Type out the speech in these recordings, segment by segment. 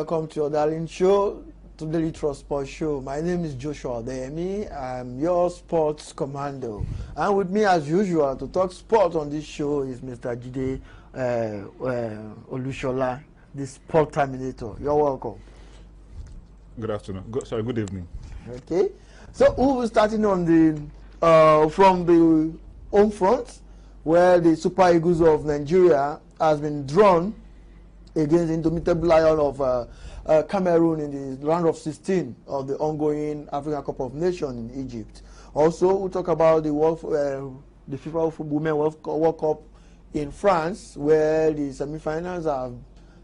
Welcome to your darling show, to the Daily Trust Sports Show. My name is Joshua Adeyemi. I'm your sports commando. And with me, as usual, to talk sport on this show is Mr. Jide Olushola, the sport terminator. You're welcome. Good afternoon. Good evening. Okay. So we'll be starting on the from the home front, where the Super Eagles of Nigeria has been drawn against the Indomitable Lion of Cameroon in the round of 16 of the ongoing African Cup of Nations in Egypt. Also, we'll talk about the FIFA Women World Cup in France, where the semi-finals have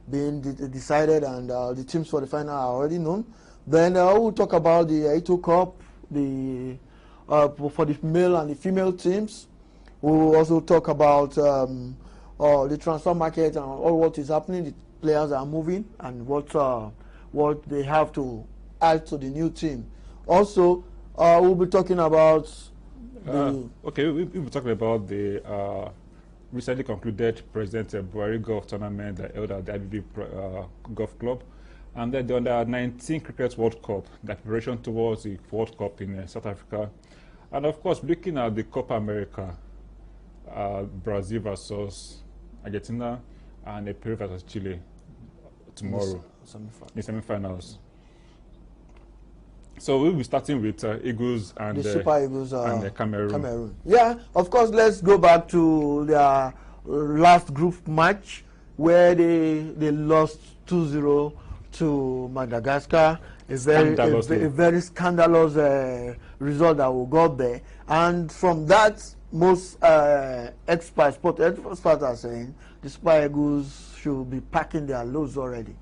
been decided and the teams for the final are already known. Then we'll talk about the Ito Cup, for the male and the female teams. We'll also talk about the transfer market and all what is happening. The players are moving and what they have to add to the new team. Also, we'll be talking about we'll be talking about the recently concluded President Buhari Golf Tournament that held at the IBB Golf Club. And then the Under-19 Cricket World Cup, the preparation towards the World Cup in South Africa. And of course, looking at the Copa America, Brazil versus Argentina and Peru versus Chile tomorrow in semi-finals. So we'll be starting with Eagles and the Super Eagles and Cameroon. Yeah, of course, let's go back to their last group match where they lost 2-0 to Madagascar, a very scandalous result that we got there. And from that, most sport experts are saying the Super Eagles should be packing their loads already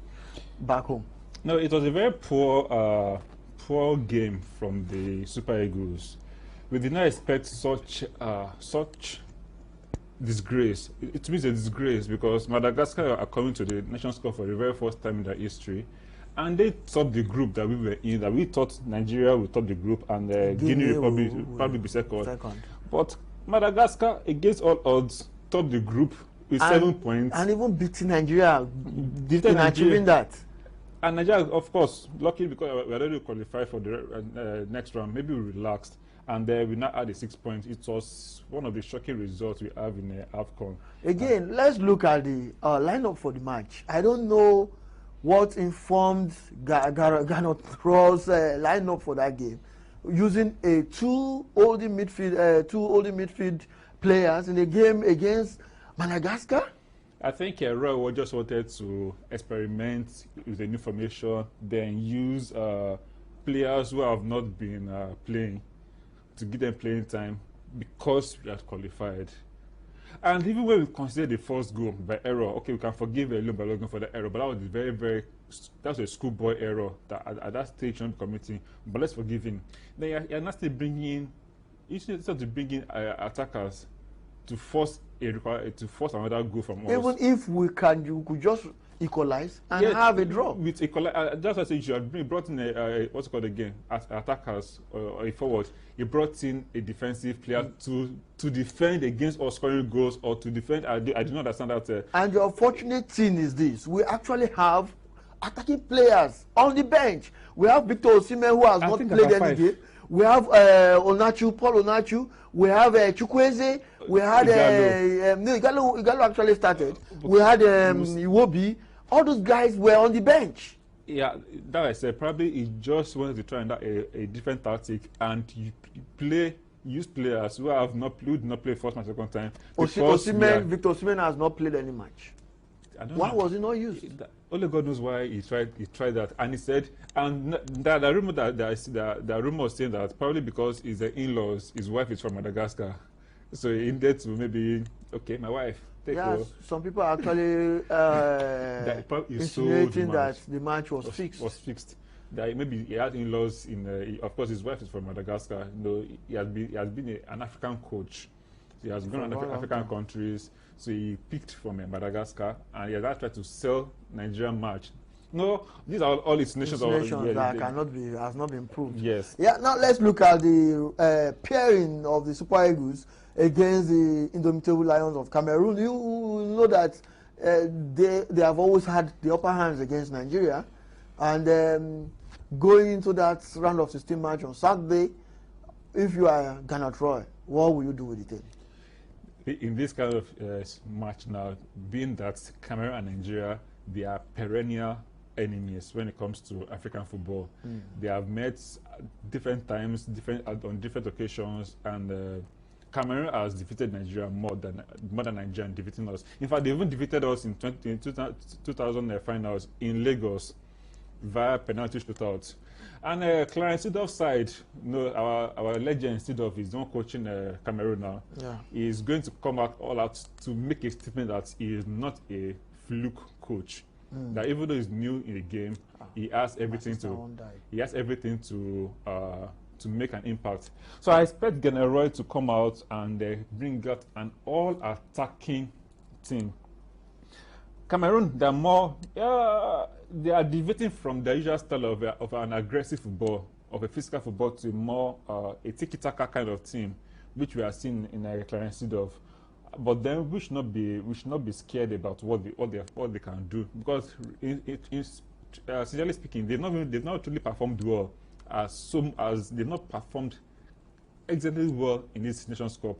back home. No, it was a very poor game from the Super Eagles. We did not expect such disgrace. It means a disgrace because Madagascar are coming to the Nations Cup for the very first time in their history, and they topped the group that we were in. That we thought Nigeria would top the group and Guinea Republic would probably be second. But Madagascar, against all odds, topped the group with 7 points and even beating Nigeria in achieving that. And Nigeria, of course, lucky because we already qualified for the next round. Maybe we relaxed. And we now had the 6 points. It was one of the shocking results we have in AFCON. Again, let's look at the lineup for the match. I don't know what informed Gernot Rohr's lineup for that game, using two oldie midfield players in a game against Madagascar. I think Roy just wanted to experiment with a new formation, then use players who have not been playing, to give them playing time because we had qualified. And even when we consider the first goal by error, okay, we can forgive Leon Balogun for the error, but that was that's a schoolboy error that at that stage on the committee. But let's forgive him. Then you're not still bringing, instead to bring in attackers to force another goal from us. Even if you could just equalize and have a draw. With that's what I said. You brought in what's it called again? Attackers or a forward. You brought in a defensive player to defend against us scoring goals or to defend. I do not understand that. And the unfortunate thing is this: we actually have attacking players on the bench. We have Victor Osimhen, who has not played any game. We have Paul Onachu. We have Chukwueze. We had Igalo actually started. We had Iwobi. All those guys were on the bench. Yeah, that I said. Probably he just wanted to try a different tactic and use players who did not play first match second time. Victor Osimhen has not played any match. Why was he not used? Only God knows why he tried that. And he said, and the rumor the rumor was saying that probably because his in-laws, his wife is from Madagascar, so he needed to maybe, okay, my wife. Some people are actually insinuating that the match was fixed. That maybe he had in-laws in. Of course, his wife is from Madagascar. He has been an African coach. He has gone to African countries. So he picked from Madagascar, and he has tried to sell Nigerian match. No, these are all insinuations that has not been proved. Yes. Yeah. Now let's look at the pairing of the Super Eagles against the Indomitable Lions of Cameroon. You know that they have always had the upper hands against Nigeria. And going into that round of 16 match on Saturday, if you are Ghana Troy, what will you do with the team? In this kind of match now, being that Cameroon and Nigeria, they are perennial enemies when it comes to African football. They have met different times, on different occasions, and Cameroon has defeated Nigeria more than Nigeria defeating us. In fact, they even defeated us in 2000 finals in Lagos via penalty shootout. And Clarence Seedorf's side, our legend Seedorf is the one coaching Cameroon now. Yeah. He is going to come out all out to make a statement that he is not a fluke coach. That even though he's new in the game, he has everything to make an impact. So I expect General to come out and bring out an all-attacking team. Cameroon, they are deviating from the usual style of an aggressive football, of a physical football, to more a tiki-taka kind of team, which we are seeing in Clarence Seedorf. But then we should not be scared about what they can do, because sincerely speaking, they've not really performed well they've not performed exactly well in this Nations Cup,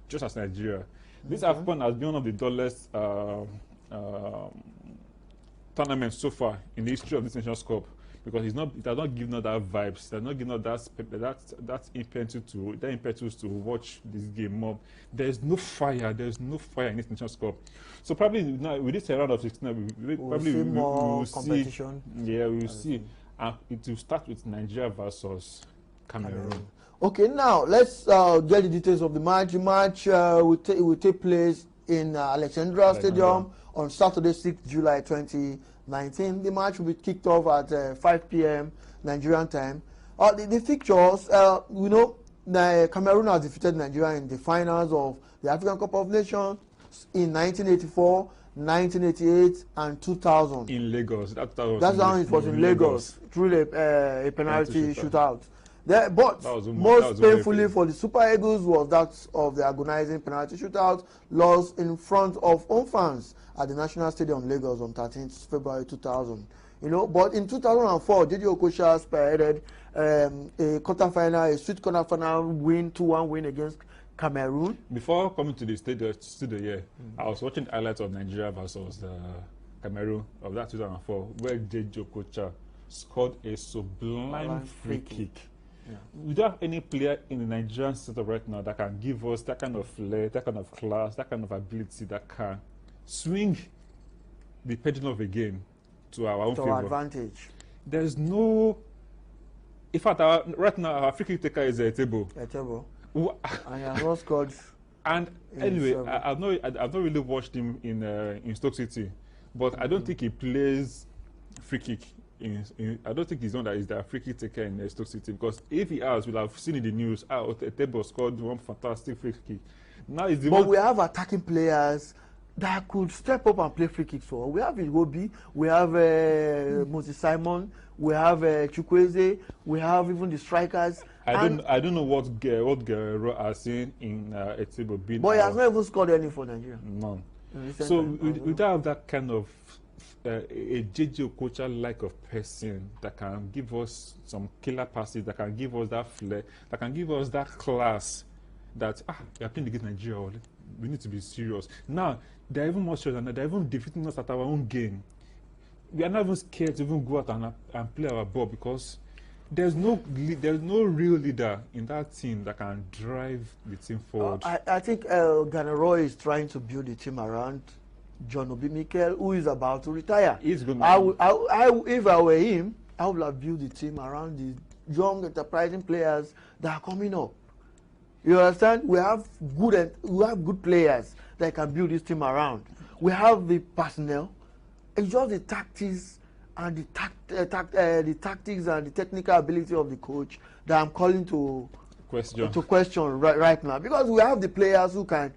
just as Nigeria. This AFCON has been one of the dullest tournaments so far in the history of this Nations Cup, because it has not given us that vibes, it has not given us that impetus to watch this game more. There's no fire in this Nations Cup. So probably now with this round of 16, we will competition. Yeah, we will see. And it will start with Nigeria versus Cameroon. Okay, now let's get the details of the match. The match will take place in Alexandra Stadium on Saturday, 6th July 2019. The match will be kicked off at 5 p.m. Nigerian time. The fixtures, we know Cameroon has defeated Nigeria in the finals of the African Cup of Nations in 1984, 1988, and 2000. In Lagos. That's how it was in Lagos, through a penalty shootout. But most painfully for the Super Eagles was that of the agonizing penalty shootout lost in front of home fans at the National Stadium, Lagos, on 13th February 2000. But in 2004, Didi Okocha spearheaded a quarterfinal, a sweet quarterfinal win, 2-1 win against Cameroon. Before coming to the studio here, I was watching the highlights of Nigeria versus Cameroon of that 2004, where Didi Okocha scored a sublime free kick. Yeah. We don't have any player in the Nigerian setup right now that can give us that kind of flair, that kind of class, that kind of ability that can swing the pendulum of a game to our own favor. Advantage. There's no. In fact, right now our free kick taker is a table. And he has not scored. And anyway, I've not really watched him in Stoke City, but I don't think he plays free kick. I don't think he's one that is the free kick taker in Stoke City, because if he has, we'll have seen in the news, Tebo scored one fantastic free kick. Now is the we have attacking players that could step up and play free kicks for. We have Iwobi, we have Moses Simon, we have Chukwueze, we have even the strikers. I don't know what Guerrero are seeing in Etebo. But he has not even scored any for Nigeria. None. So we don't have that kind of a JJ Okocha like of person that can give us some killer passes, that can give us that flair, that can give us that class that we are playing against Nigeria. We need to be serious. Now they're even more serious than that. They're even defeating us at our own game. We are not even scared to even go out and play our ball, because there's no real leader in that team that can drive the team forward. I think Ghana Roy is trying to build the team around John Obi Mikel, who is about to retire. He's good. If I were him, I would have built the team around the young, enterprising players that are coming up. You understand? We have good players that can build this team around. We have the personnel. It's just the tactics and the tactics and the technical ability of the coach that I'm calling to question right now, because we have the players who can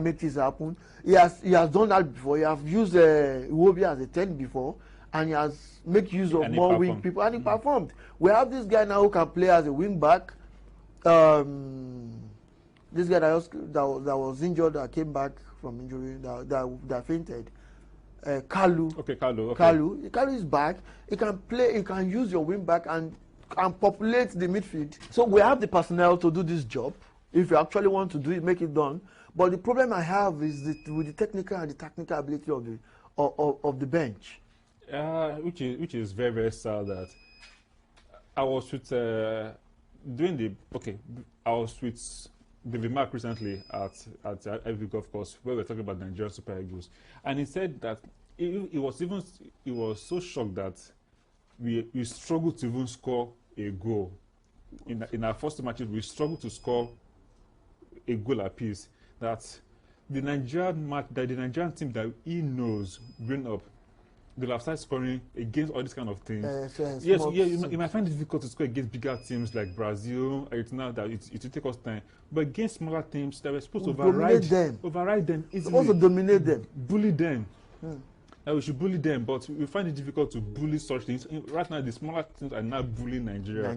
make this happen. He has done that before. He has used Iwobi as a 10 before, and he has made use of more wing people, and he performed. We have this guy now who can play as a wing back. This guy that was injured, that came back from injury, that fainted. Kalu. Okay, Carlo. Okay. Kalu is back. He can play. He can use your wing back and populate the midfield. So we have the personnel to do this job. If you actually want to do it, make it done. But the problem I have is with the technical and the technical ability of the bench. Which is very, very sad that I was with I was with David Mark recently at Ivy Golf Course where we were talking about the Nigerian Super Eagles, and he said that he was so shocked that we struggled to even score a goal in our first two matches. We struggled to score a goal apiece. That the Nigerian team that he knows growing up, they'll have started scoring against all these kind of teams. Yes, you might find it difficult to score against bigger teams like Brazil. It's now that it will take us time, but against smaller teams that we're supposed to override them easily. Also dominate them, bully them. We should bully them, but we find it difficult to bully such things. Right now, the smaller teams are now bullying Nigeria.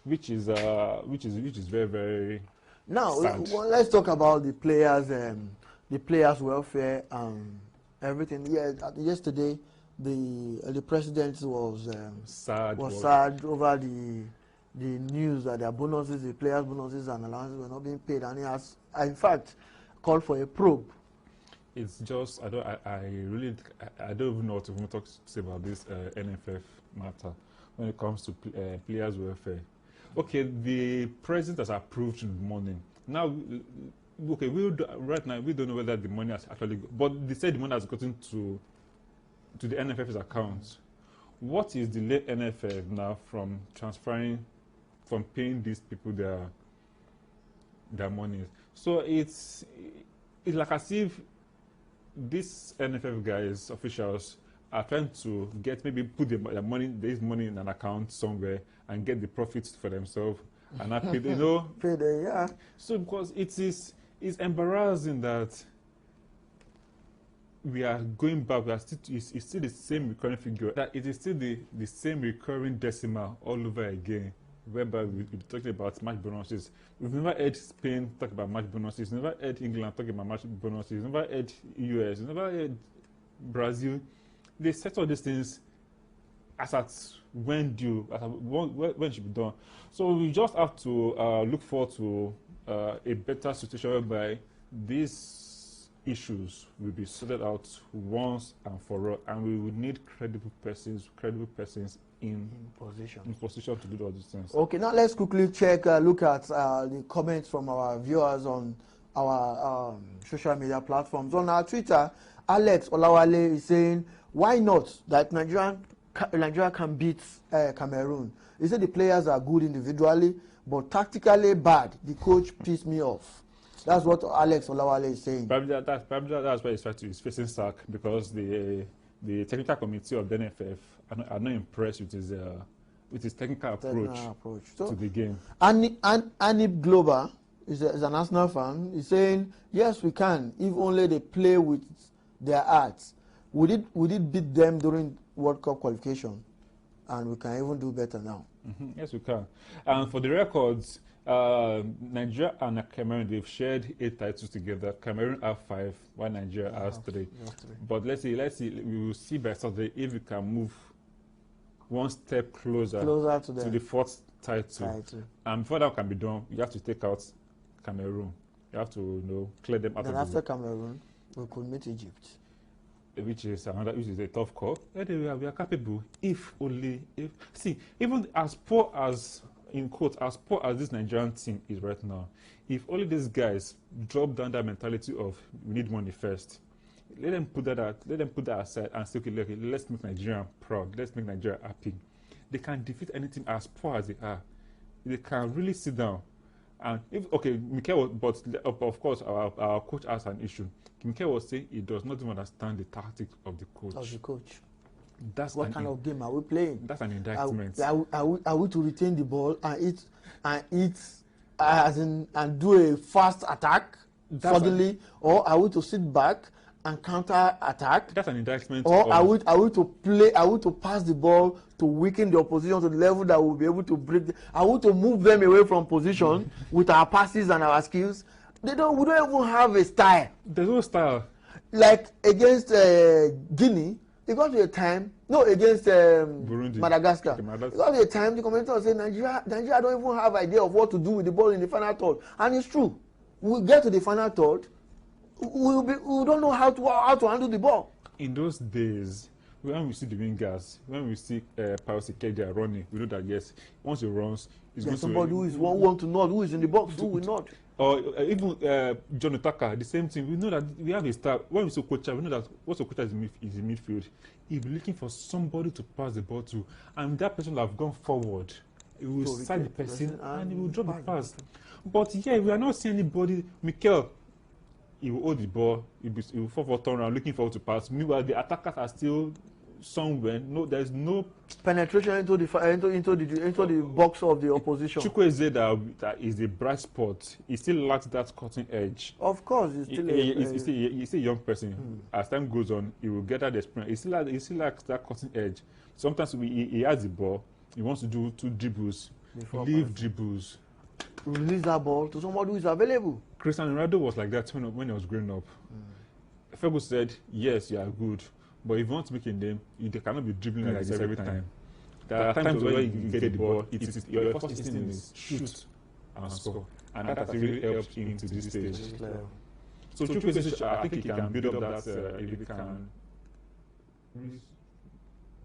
Which is very, very. Now let's talk about the players' welfare and everything. Yeah, yesterday the president was sad over the news that their bonuses, the players' bonuses and allowances were not being paid, and he has, in fact, called for a probe. It's just I don't even know what to even say about this NFF matter when it comes to players' welfare. Okay, the president has approved in the morning. Now, okay, right now we don't know whether the money has actually, but they said the money has gotten to the NFF's account. What is the late NFF now from paying these people their money? So it's like as if these NFF guys, officials, are trying to put their money, this money in an account somewhere and get the profits for themselves and not pay, Pay them, yeah. So because it's embarrassing that we are going back, it's still the same recurring figure, that it is still the same recurring decimal all over again, whereby we're talking about match bonuses. We've never heard Spain talk about match bonuses, never heard England talking about match bonuses, never heard US, never heard Brazil. They set all these things as at when due, when should be done. So we just have to look forward to a better situation whereby these issues will be sorted out once and for all, and we will need credible persons in position to do all these things. Okay, now let's quickly look at the comments from our viewers on our social media platforms. On our Twitter, Alex Olawale is saying, why not that Nigeria can beat Cameroon? He said the players are good individually, but tactically bad. The coach pissed me off. That's what Alex Olawale is saying. Probably that's why he's facing sack, because the technical committee of the NFF are not impressed with his technical approach to the game. Anib Glover is an Arsenal fan. He's saying, yes, we can, if only they play with their hearts. We did beat them during World Cup qualification, and we can even do better now. Yes, we can. And for the records, Nigeria and Cameroon, they've shared 8 titles together. Cameroon have 5, while Nigeria has 3. But let's see. We will see by Saturday if we can move one step closer to the 4th title. And before that can be done, you have to take out Cameroon. You have to clear them out. Then after Cameroon, we could meet Egypt, which is a tough call. Anyway, we are capable if even as poor as, in quotes, as poor as this Nigerian team is right now, if only these guys drop down that mentality of we need money first, let them put that aside and say, okay, let's make Nigeria proud, let's make Nigeria happy. They can defeat any team as poor as they are. They can really sit down. And but of course our coach has an issue. Mikel was saying he does not even understand the tactics of the coach. That's what kind of game are we playing? That's an indictment. Are we to retain the ball and do a fast attack suddenly, or are we to sit back and counter attack? That's an indictment. Or are we to pass the ball to weaken the opposition to the level that we'll be able to break? Are we to move them away from position with our passes and our skills? We don't even have a style. There's no style. Like against Guinea, it got to a time, no, against Burundi. Madagascar. Okay, Madagascar. It got to a time the commentator said Nigeria don't even have idea of what to do with the ball in the final third. And it's true. We get to the final third, we don't know how to handle the ball. In those days, when we see the wingers, when we see Pius Ikedia running, we know that yes, once he runs, he's going somebody to who is want to nod, who is in the box, who will nod. Or even John Otaka, the same thing. We know that we have a star. When we see Okocha, we know that what Okocha is in midfield. He'll be looking for somebody to pass the ball to, and that person will have gone forward. He will side the person and he will drop the pass. But yeah, we are not seeing anybody. Mikel, he will hold the ball. He will fall for turn around, looking forward to pass. Meanwhile, the attackers are still somewhere. No, there's no penetration into the box of the opposition. Chukwueze that is a bright spot. He still lacks that cutting edge. Of course, he's a young person. As time goes on, he will get that experience. He still lacks that cutting edge. Sometimes he has the ball. He wants to do 2 dribbles, leave dribbles, release that ball to somebody who is available. Cristiano Ronaldo was like that when he was growing up. Fergus said, "Yes, you are good, but if you want to make a name, you cannot be dribbling like this every time. There are times where you get the ball, your first instinct is shoot and score, and that has really helped him to this stage." So Chukwueze, I think he can build up that. If he can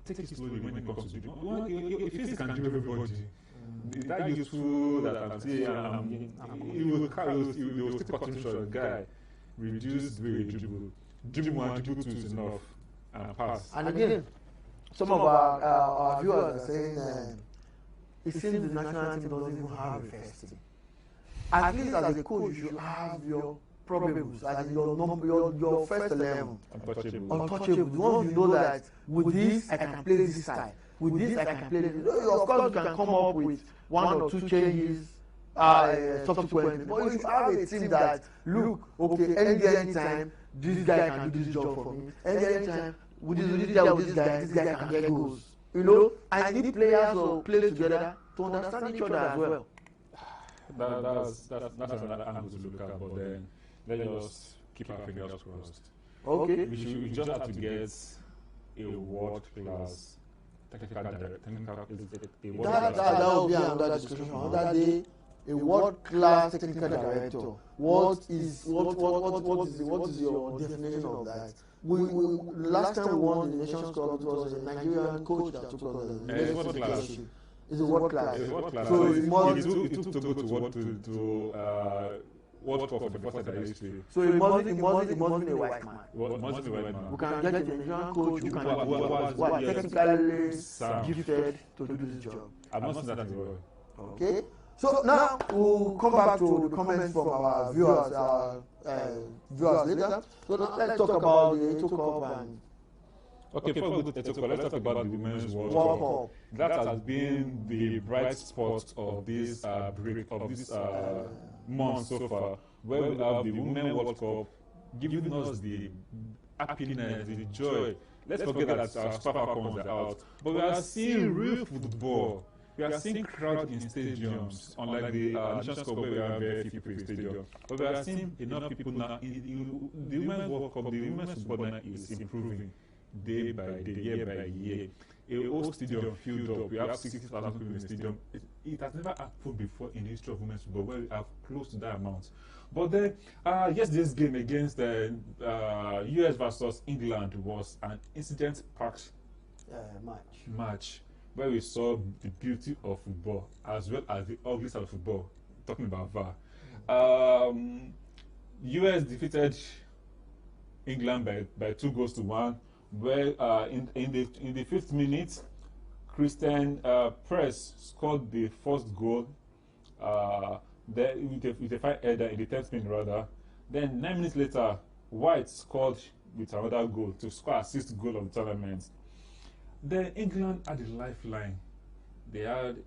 take it slowly when it comes to dribbling. If he can dribble everybody, that useful that I'm saying, he will still cut him short. Guy, reduce the way you dribble. Dribble 1, dribble 2 is enough, and pass. And again, some of our viewers are saying it seems the national team doesn't even have a first team. At least as a coach, you should have your probables, as in your first 11. Untouchable. The ones you know that with this I can play this style. With this I can play this. Of course, you can come up with 1 or 2 changes subsequently. But if you have a team that, look, okay, anytime, this guy can do this job for me. Anytime, with this guy can get goals. You know, and you need players to play together to understand each other as well. That's another angle to look at, but then let's just keep our fingers crossed. Okay. We just have to get a world-class technical director. That will be another discussion another day. A world-class technical director. What is your definition of that? Last time we won the Nations Cup, it was a Nigerian coach that took us the world-class. It's a world-class. So it took Togo to World Cup for the first time in history. So it must be a white man. It must be a white man. We can get a Nigerian coach who can technically gifted to do this job. I'm not saying that as well. Okay. So now we'll come back to the comments from our viewers later. So now let's talk about the Eto Cup and. Okay, before we go to Eto Cup, let's talk about the Women's World Cup. That has been the bright spot of this month so far, where we have the Women's World Cup giving us the happiness, the joy. Let's forget that our Super Falcons are out, but we are seeing real football. We are seeing crowds in stadiums, unlike the Nations Cup where we have very few people in stadium. But we are seeing enough people now. The Women's World Cup, the women's football now is improving day by day, year by year. A whole stadium filled up. We have 60,000 people in the stadium. It has never happened before in the history of women's football where we have close to that amount. But then, yesterday's game against US versus England was an incident-packed match where we saw the beauty of football as well as the ugly side of football. Talking about VAR, US defeated England by 2-1. Where in the 5th minute, Christian Press scored the first goal. With a fine header in the 10th minute rather. Then 9 minutes later, White scored with another goal to score a 6th goal of the tournament. Then England had a lifeline. They had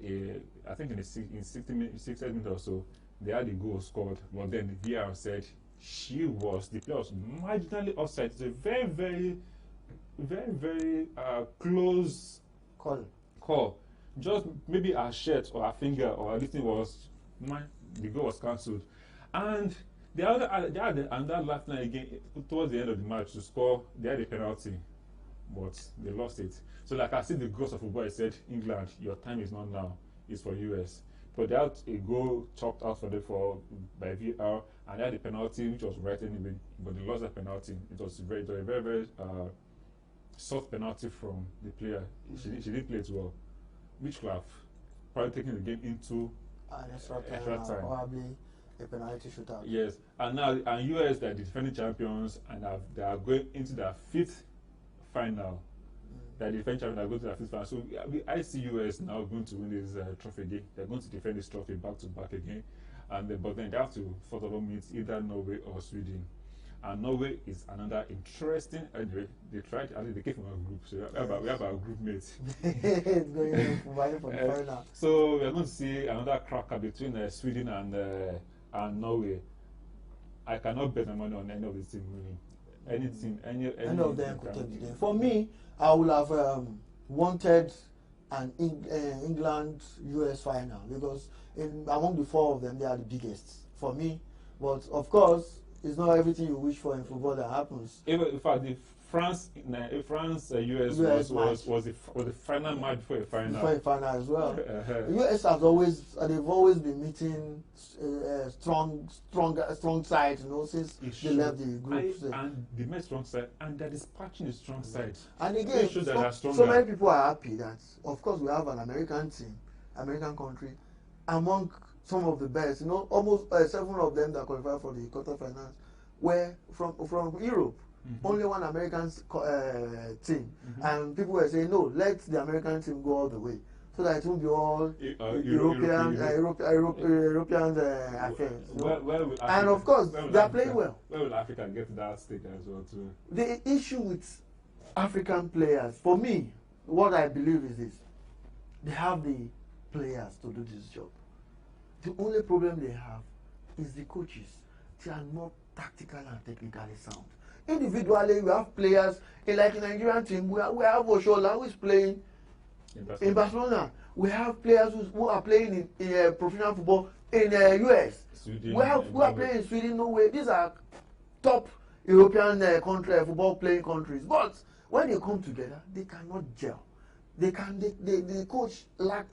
I think in 60 minutes or so, they had a goal scored. But then the VAR said the player was marginally offside. It's a very close call. Just maybe a shirt or a finger or anything the goal was cancelled. And They had another last night again towards the end of the match to score. They had a penalty, but they lost it. So, like I see the ghost of football, I said, England, your time is not now. It's for US. But they had a goal chopped out for them by VR, and they had a penalty which was right anyway. But they lost that penalty. It was a very soft penalty from the player. She didn't play it well, which could have probably taken the game into extra time. Probably a penalty shootout. Yes, and now US, they're the defending champions, and they are going into their fifth final. They're the defending champions, are going to their fifth final. So I see US now going to win this trophy again. They're going to defend this trophy back to back again, but then they have to sort of meet either Norway or Sweden. And Norway is another interesting. Anyway, they tried. I think they came from our group, so we have our group mates. It's going for the final. So we're going to see another cracker between Sweden and Norway. I cannot bet my money on any of these teams winning. Any of them could take the game. For me, I would have wanted an England-US final because among the four of them, they are the biggest for me. But of course, it's not everything you wish for in football that happens. In fact, the France US was the final match before a final. Before a final as well. US has they've always been meeting strong sides, since they left the group. And they met strong side, and they're dispatching the strong side. And again, so many people are happy that, of course, we have an American team, American country, among some of the best. Almost 7 of them that qualified for the quarterfinals were from Europe. Mm-hmm. Only one American team, and people were saying, no, let the American team go all the way, so that it won't be all European affairs. And of course, they are playing well. Where will Africa get to that stage as well too? The issue with African players, for me, what I believe is this: they have the players to do this job. The only problem they have is the coaches. They are not tactical and technically sound. Individually, we have players like in the Nigerian team. We have Oshola, who is playing in Barcelona. We have players who are playing in professional football in US. Sweden, who are playing in Sweden, Norway. These are top European football playing countries. But when they come together, they cannot gel. The coaches lack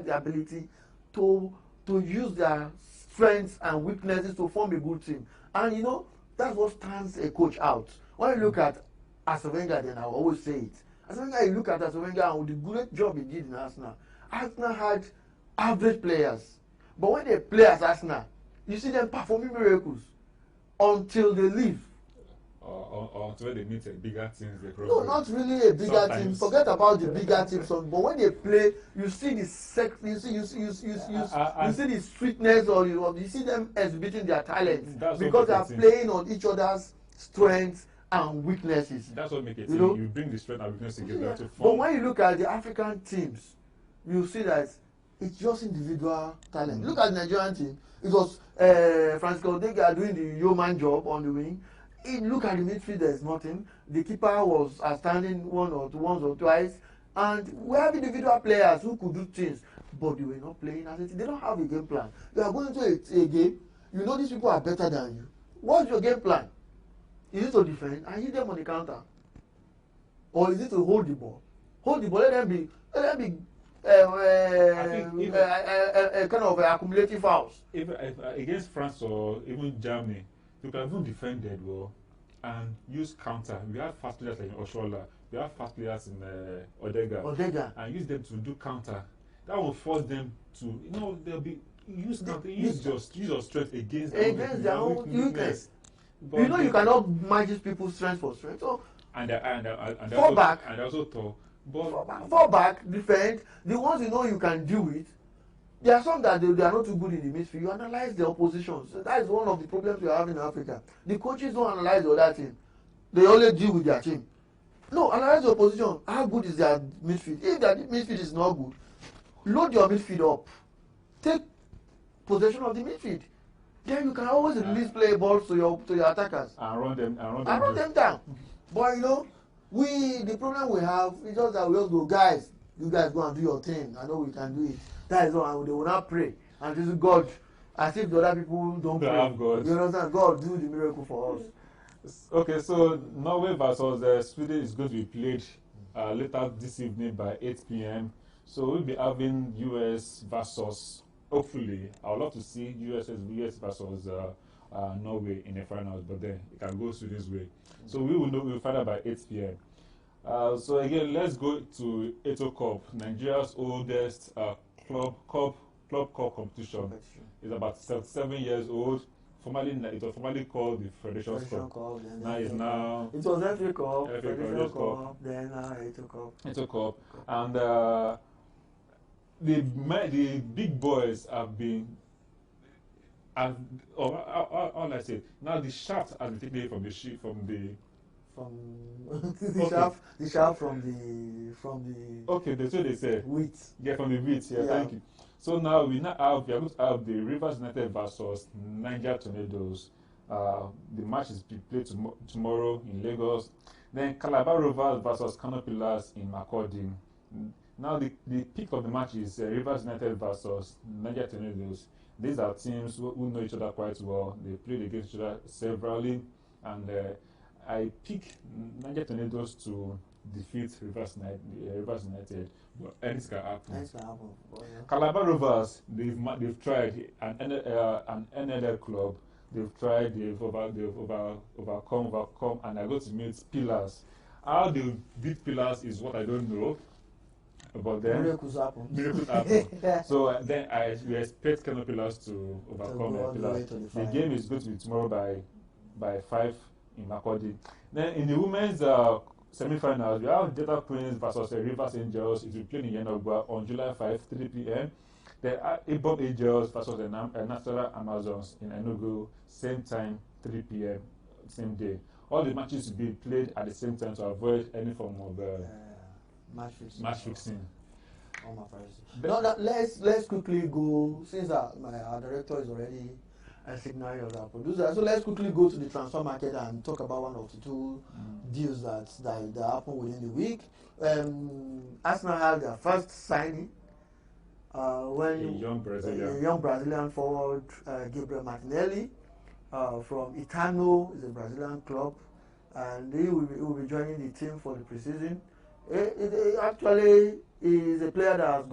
the ability to use their strengths and weaknesses to form a good team. And that's what stands a coach out. When you look at Arsene Wenger, then I will always say it. Arsene Wenger, you look at Arsene Wenger and the great job he did in Arsenal. Arsenal had average players. But when they play as Arsenal, you see them performing miracles until they leave. Or until they meet a bigger teams. No, not really a bigger team. Forget about the bigger teams. But when they play, you see the you see the sweetness, or you see them exhibiting their talents because they are playing on each other's strengths and weaknesses. That's what makes it. You bring the strength and weakness together to form. But when you look at the African teams, you see that it's just individual talent. Mm-hmm. Look at the Nigerian team. It was Francisco Odega doing the yeoman job on the wing. Look at the midfield, there's nothing. The keeper was standing once or twice. And we have individual players who could do things, but they were not playing as a team. They don't have a game plan. You are going to a game, these people are better than you. What's your game plan? Is it to defend and hit them on the counter? Or is it to hold the ball? Hold the ball, let them be kind of accumulative fouls. If against France or even Germany, you can even defend that well and use counter. We have fast players like Oshola. We have fast players in Odega. And use them to do counter. That will force them to, they'll be use your strength against their own weakness. You cannot match people's strength for strength. So and fall back. And also tall. But fall back, defend. The ones you can deal with. There are some that they are not too good in the midfield. You analyze the opposition. So that is one of the problems we have in Africa. The coaches don't analyze the other team. They only deal with their team. No, analyze the opposition. How good is their midfield? If their midfield is not good, load your midfield up. Take possession of the midfield. Then you can always release play balls to your attackers. And run them down. But the problem we have is just that we just go, you guys go and do your thing. I know we can do it. That is all, and they will not pray. And this is God, as if the other people don't They pray. have God. You understand? God do the miracle for us. Okay, so Norway versus Sweden is going to be played later this evening by 8 p.m. So we'll be having US versus, hopefully, I would love to see US versus Norway in the finals, but then it can go Sweden's way. So we will find out by 8 p.m. So again, let's go to Eto Cup, Nigeria's oldest club cup competition. It's about 77 years old. It was formerly called the Federations Cup. Now it's now it was FA Cup, Federation Cup, then Eto Cup. Eto Cup, and the big boys have been, and all I say now the shaft has been taken away from the the shaft from the okay, that's what they say. wheat. Yeah, from the wheat. Yeah, thank you. So now we are going to have the Rivers United versus Niger Tornadoes. The match is played tomorrow in Lagos. Then Calabar Rovers versus Kano Pillars in Makurdi. Now the peak of the match is Rivers United versus Niger Tornadoes. These are teams who know each other quite well. They played against each other severally, and I pick Niger Tornadoes to defeat Rivers United, but anything can happen. Calabar Rovers, they've tried an NLL club. They've overcome, and are going to meet Pillars. How they beat Pillars is what I don't know. But then miracles happen. So then we expect Kano Pillars to overcome Pillars. The game is going to be tomorrow by 5 in Makurdi. Then in the women's semi-finals, we have Delta Queens versus Rivers Angels. It will play in Yenogba on July 5, 3 p.m. Then Ibom Angels versus the National Amazons in Enugu, same time, 3 p.m. same day. All the matches will be played at the same time to avoid any form of match fixing. Now let's quickly go, since our director is already signaling of our producer. So let's quickly go to the transfer market and talk about one of the two deals that happened within the week. Arsenal had their first signing when a young Brazilian forward, Gabriel Martinelli, from Itano, is a Brazilian club, and he will be joining the team for the preseason. It actually is a player that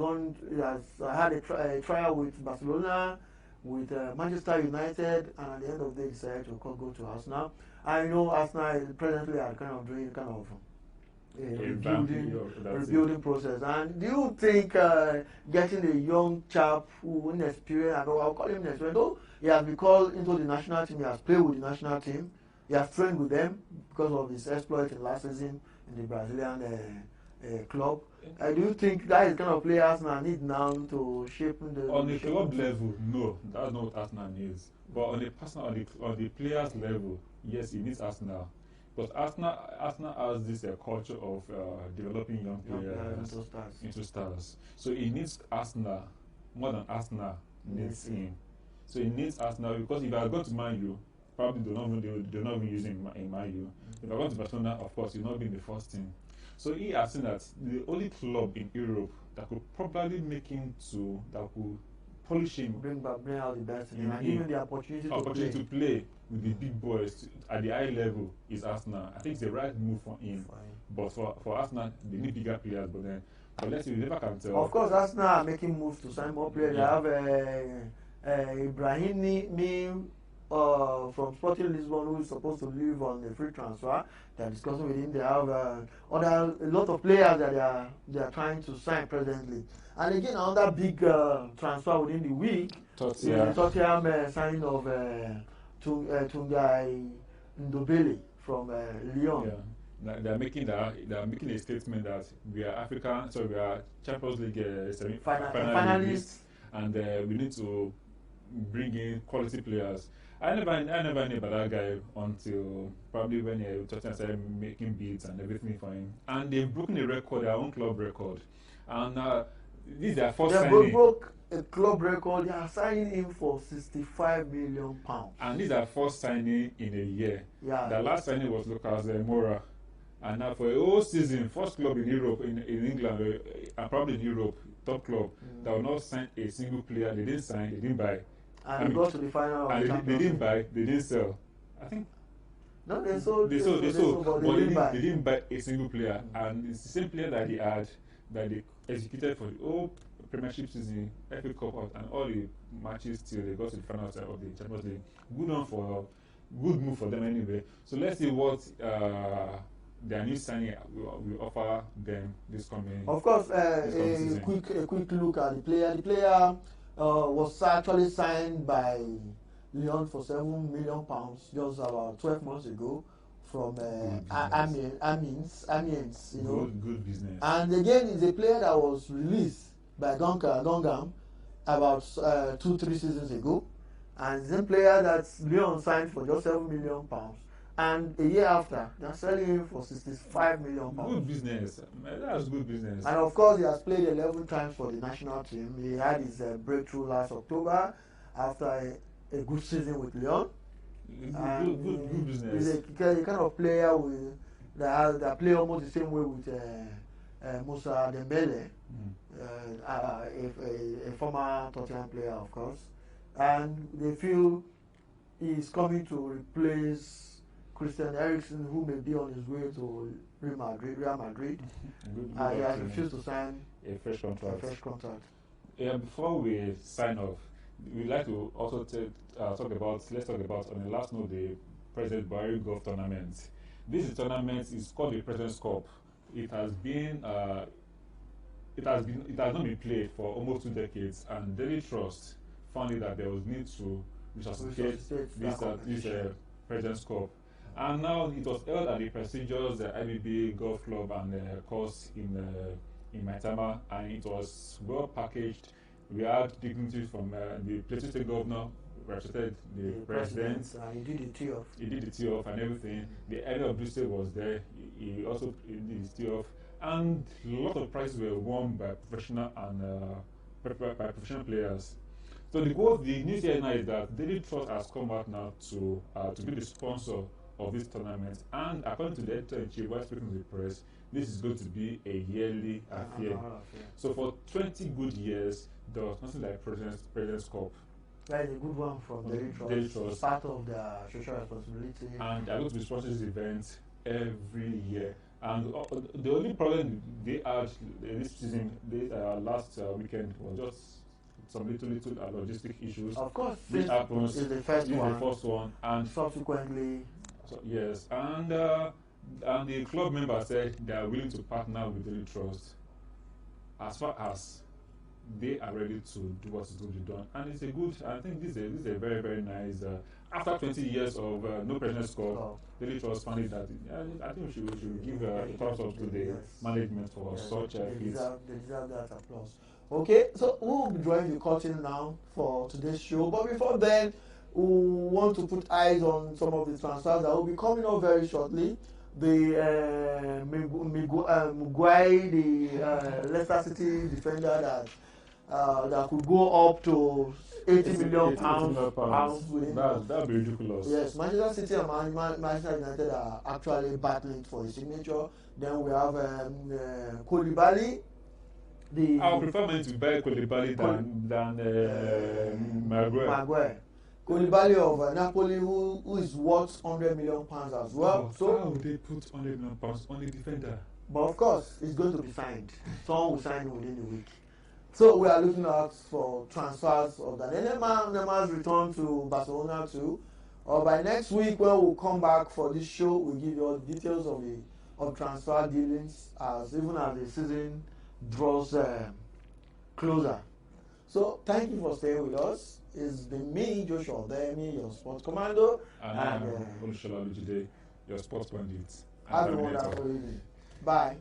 has had a trial with Barcelona, with Manchester United, and at the end of the day decided to go to Arsenal. I know Arsenal is presently doing rebuilding process. And do you think getting a young chap who inexperienced, and I'll call him inexperienced, though he has been called into the national team, he has played with the national team, he has trained with them because of his exploit in last season in the Brazilian club. Do you think that is the kind of player Arsenal need now to shape the... On the club level, no, that's not what Arsenal needs. But on the players level, yes, he needs Arsenal. Because Arsenal has this culture of developing young players into stars. So he needs Arsenal more than Arsenal needs him. So he needs Arsenal, because if I go to Man U, probably they're not even using in Man U. If I go to Barcelona, of course, he'll not be in the first team. So he has seen that the only club in Europe that could probably make him that could polish him, bring out the best in him, and give him the opportunity to play with the big boys at the high level is Arsenal. I think it's the right move for him. But for Arsenal, they need bigger players. But let's see, we never can tell. Of course, Arsenal are making moves to sign more players. Yeah. They have Ibrahim from Sporting Lisbon, who is supposed to leave on a free transfer. They are discussing with him. They have a lot of players that they are trying to sign presently. And again, another big transfer within the week is the Tottenham signing of Tungai Indomitable from Lyon. Yeah. They are making a statement that we are African, so we are Champions League finalists, and we need to bring in quality players. I never knew about that guy until probably when Tottenham started making beats and everything for him. And they've broken their own club record. And this is their first signing. They broke a club record. They are signing him for £65 million. And this is their first signing in a year. Yeah. The last signing was Lucas Moura. And now for a whole season, first club in Europe, in England, and probably in Europe, top club, that will not sign a single player. They didn't sign, they didn't buy. and got to the final of and the they Champions didn't League. buy, they didn't sell. I think No, they sold, but but they didn't buy. they didn't buy a single player, and it's the same player that they had, that they executed for the whole Premiership season, FA Cup, and all the matches till they got to the final of the Champions League. Good move for them anyway. So let's see what their new signing will offer them this coming. Of course, this coming a season. quick look at the player. The player was actually signed by Lyon for £7 million just about 12 months ago from Amiens, you know. Good business. And again, he's a player that was released by Gungam about 2-3 seasons ago, and the same player that Lyon signed for just £7 million, and a year after they're selling him for £65 million. Good business. That's good business. And of course, he has played 11 times for the national team. He had his breakthrough last October after a good season with Lyon. Good business. He's a kind of player that play almost the same way with Moussa Dembele, a former Tottenham player, of course. And they feel he's coming to replace Christian Eriksen, who may be on his way to Real Madrid. He has refused to sign a fresh contract. Yeah, before we sign off, we'd like to also talk about on the last note, the President Barry Golf Tournament. This tournament is called the President's Cup. It has not been played for almost 2 decades, and Daily Trust found it that there was need to resuscitate this President's Cup. And now it was held at the prestigious IBB Golf Club and course in Maitama, and it was well packaged. We had dignitaries from the Plateau State Governor, represented the president. And he did the tee off. He did the tee off and everything. The area of Bristol was there. He also did his tee off, and a lot of prizes were won by professional players. So the news here now is that Daily Trust has come out now to be the sponsor of this tournament, and according to the editor-in-chief, while speaking to the press, this is going to be a yearly affair. So for 20 good years, there was nothing like President's Cup. That is a good one from Daily Trust. Part of their social responsibility. And they're going to be sponsoring this event every year. And the only problem they had this season, last weekend, was just some little logistic issues. Of course, this happens. Is the first one, and subsequently. So, yes, and the club member said they are willing to partner with Daily Trust as far as they are ready to do what is going to be done. And it's a good, I think this is a very, very nice, after 20 years of no President's Cup, Daily Trust found it that, I think we should give a thumbs up to the management for such a feat. They deserve that applause. Okay, so we'll be drawing the curtain now for today's show, but before then, we want to put eyes on some of the transfers that will be coming up very shortly. The Muguay, the Leicester City defender that could go up to £80 million. That would be ridiculous. Yes, Manchester City and Manchester United are actually battling for his signature. Then we have Koulibaly. I would prefer men to buy Koulibaly than Maguire. Koulibaly of Napoli, who is worth £100 million as well. So how would they put £100 million on a defender? But of course, it's going to be signed. Someone will sign him within the week. So we are looking out for transfers of that. And Neymar's return to Barcelona too. Or by next week, when we'll come back for this show, we'll give you all the details of transfer dealings even as the season draws closer. So thank you for staying with us. It's been me, Joshua Demi, your sports commando. And I'm Olusola today, your sports pundit. Have a wonderful evening. Bye.